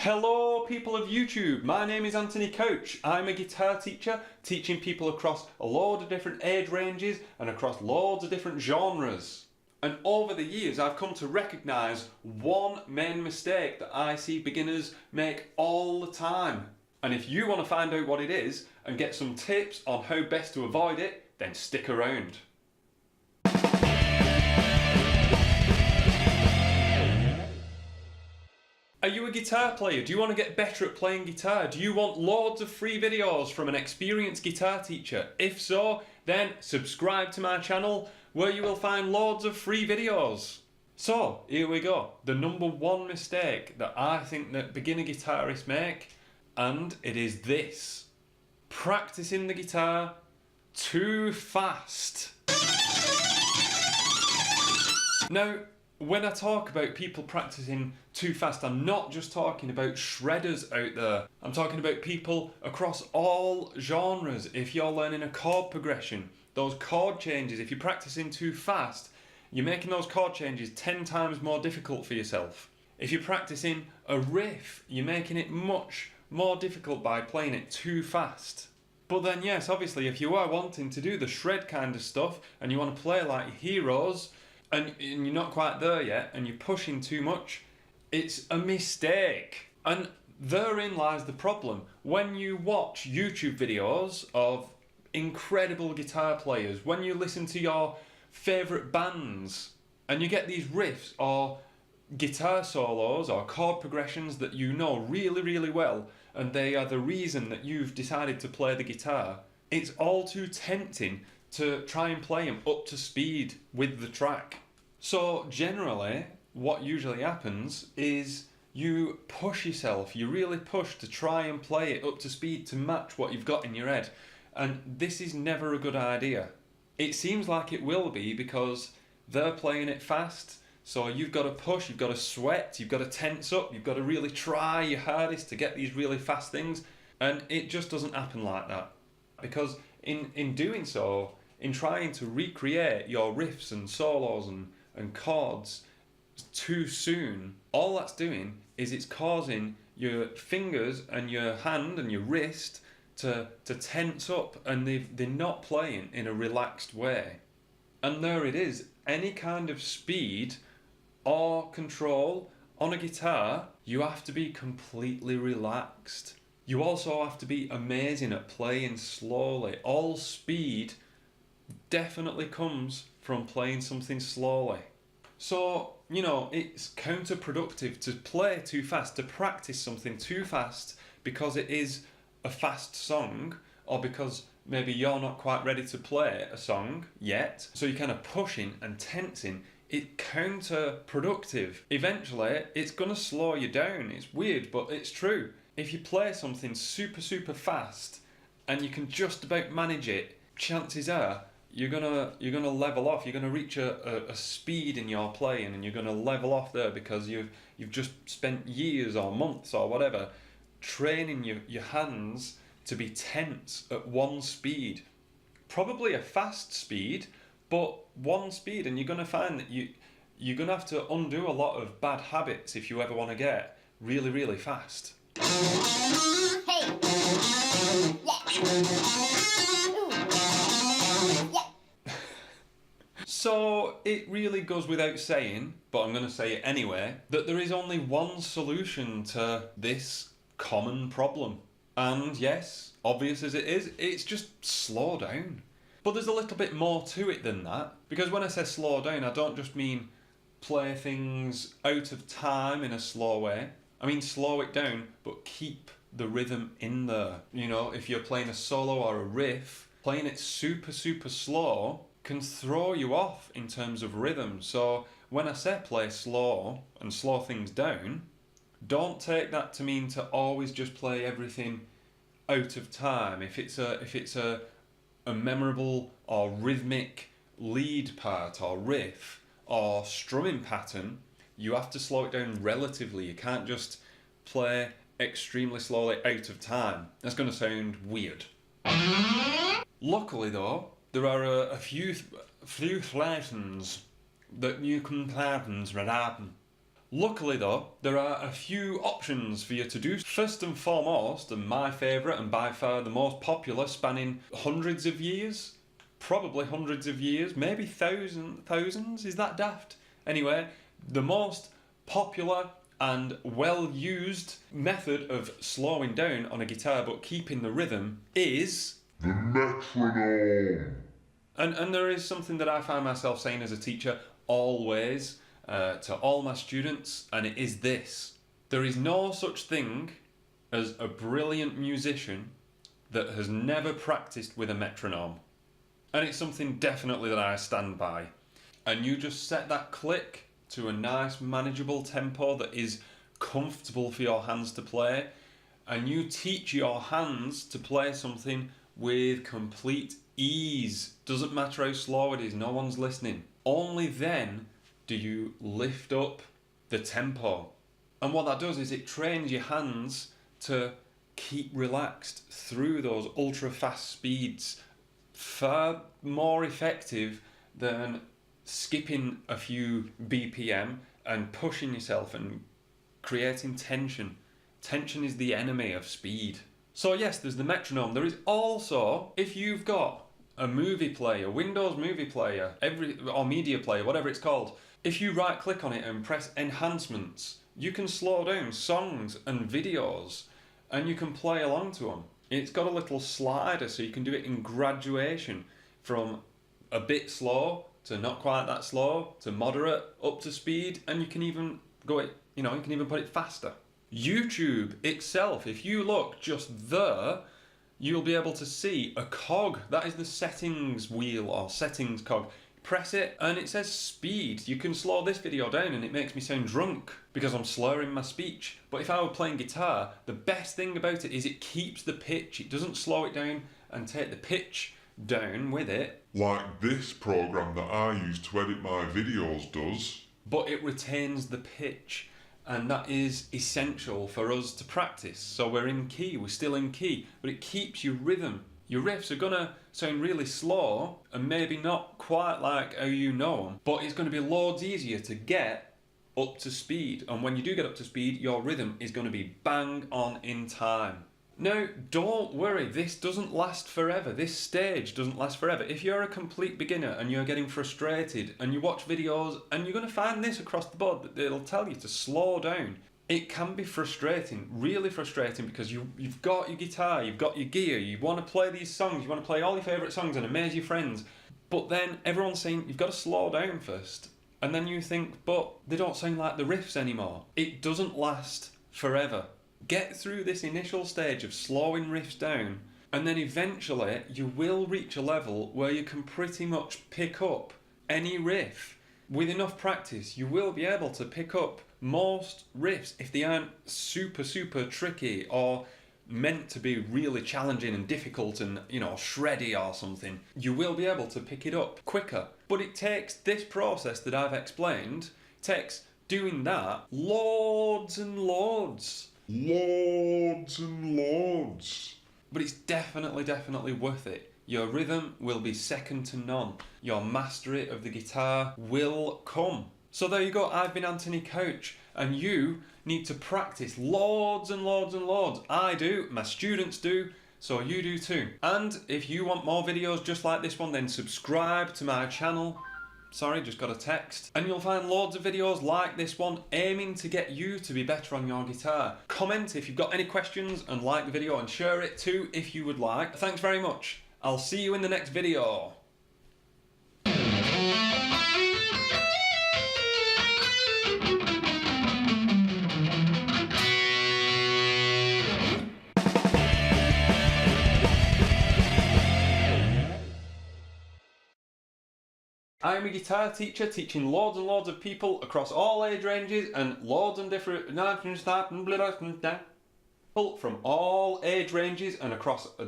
Hello people of YouTube, my name is Anthony Coach. I'm a guitar teacher teaching people across a load of different age ranges and across loads of different genres. And over the years I've come to recognise one main mistake that I see beginners make all the time. And if you want to find out what it is and get some tips on how best to avoid it, then stick around. Are you a guitar player? Do you want to get better at playing guitar? Do you want loads of free videos from an experienced guitar teacher? If so, then subscribe to my channel where you will find loads of free videos. So, here we go. The number one mistake that I think that beginner guitarists make, and it is this: practicing the guitar too fast. Now, when I talk about people practicing too fast, I'm not just talking about shredders out there. I'm talking about people across all genres. If you're learning a chord progression, those chord changes, if you're practicing too fast, you're making those chord changes 10 times more difficult for yourself. If you're practicing a riff, you're making it much more difficult by playing it too fast. But then yes, obviously, if you are wanting to do the shred kind of stuff and you want to play like heroes, and you're not quite there yet, and you're pushing too much, it's a mistake. And therein lies the problem. When you watch YouTube videos of incredible guitar players, when you listen to your favourite bands, and you get these riffs or guitar solos or chord progressions that you know really, really well, and they are the reason that you've decided to play the guitar, it's all too tempting to try and play them up to speed with the track. So generally, what usually happens is you push yourself, you really push to try and play it up to speed to match what you've got in your head. And this is never a good idea. It seems like it will be because they're playing it fast, so you've got to push, you've got to sweat, you've got to tense up, you've got to really try your hardest to get these really fast things, and it just doesn't happen like that. Because in doing so, in trying to recreate your riffs and solos and chords too soon, all that's doing is it's causing your fingers and your hand and your wrist to tense up, and they're not playing in a relaxed way. And there it is, any kind of speed or control on a guitar, you have to be completely relaxed. You also have to be amazing at playing slowly. All speed definitely comes from playing something slowly. So, you know, it's counterproductive to play too fast, to practice something too fast because it is a fast song, or because maybe you're not quite ready to play a song yet, so you're kind of pushing and tensing. It's counterproductive. Eventually, it's going to slow you down. It's weird, but it's true. If you play something super, super fast and you can just about manage it, chances are you're gonna level off. You're gonna reach a speed in your playing, and you're gonna level off there because you've just spent years or months or whatever training your hands to be tense at one speed, probably a fast speed, but one speed. And you're gonna find that you're gonna have to undo a lot of bad habits if you ever want to get really, really fast. Hey. So it really goes without saying, but I'm going to say it anyway, that there is only one solution to this common problem. And yes, obvious as it is, it's just slow down. But there's a little bit more to it than that, because when I say slow down, I don't just mean play things out of time in a slow way. I mean slow it down, but keep the rhythm in there. You know, if you're playing a solo or a riff, playing it super, super slow can throw you off in terms of rhythm. So when I say play slow and slow things down, don't take that to mean to always just play everything out of time. If it's a memorable or rhythmic lead part or riff or strumming pattern, you have to slow it down relatively. You can't just play extremely slowly out of time. That's going to sound weird. Luckily though, there are a few lessons that you can happen. Luckily though, there are a few options for you to do. First and foremost, and my favourite and by far the most popular, spanning hundreds of years, probably hundreds of years, maybe thousands, is that daft? Anyway, the most popular and well used method of slowing down on a guitar but keeping the rhythm is the metronome. And there is something that I find myself saying as a teacher always to all my students, and it is this: there is no such thing as a brilliant musician that has never practiced with a metronome. And it's something definitely that I stand by. And you just set that click to a nice manageable tempo that is comfortable for your hands to play, and you teach your hands to play something with complete ease. Doesn't matter how slow it is, no one's listening. Only then do you lift up the tempo. And what that does is it trains your hands to keep relaxed through those ultra fast speeds. Far more effective than skipping a few BPM and pushing yourself and creating tension. Tension is the enemy of speed. So yes, there's the metronome. There is also, if you've got a movie player, Windows movie player, or media player, whatever it's called, if you right click on it and press enhancements, you can slow down songs and videos and you can play along to them. It's got a little slider so you can do it in graduation from a bit slow to not quite that slow to moderate up to speed, and you can even go it, you can even put it faster. YouTube itself, if you look just there, you'll be able to see a cog. That is the settings wheel or settings cog. Press it and it says speed. You can slow this video down and it makes me sound drunk because I'm slurring my speech. But if I were playing guitar, the best thing about it is it keeps the pitch. It doesn't slow it down and take the pitch down with it. Like this program that I use to edit my videos does. But it retains the pitch. And that is essential for us to practice. So we're in key, we're still in key, but it keeps your rhythm. Your riffs are gonna sound really slow and maybe not quite like how you know them, but it's gonna be loads easier to get up to speed. And when you do get up to speed, your rhythm is gonna be bang on in time. Now, don't worry, this doesn't last forever. This stage doesn't last forever. If you're a complete beginner and you're getting frustrated and you watch videos and you're going to find this across the board, that it'll tell you to slow down. It can be frustrating, really frustrating, because you've got your guitar, you've got your gear, you want to play these songs, you want to play all your favourite songs and amaze your friends. But then everyone's saying you've got to slow down first. And then you think, but they don't sound like the riffs anymore. It doesn't last forever. Get through this initial stage of slowing riffs down, and then eventually you will reach a level where you can pretty much pick up any riff. With enough practice, you will be able to pick up most riffs if they aren't super tricky or meant to be really challenging and difficult and, shreddy or something. You will be able to pick it up quicker. But it takes this process that I've explained, takes doing that loads and loads. Loads and loads. But it's definitely worth it. Your rhythm will be second to none. Your mastery of the guitar will come. So there you go, I've been Anthony Couch, and you need to practice loads and loads and loads. I do, my students do, so you do too. And if you want more videos just like this one, then subscribe to my channel. Sorry, just got a text. And you'll find loads of videos like this one aiming to get you to be better on your guitar. Comment if you've got any questions and like the video, and share it too if you would like. Thanks very much. I'll see you in the next video. I'm a guitar teacher teaching loads and loads of people across all age ranges and loads and different people from all age ranges and across a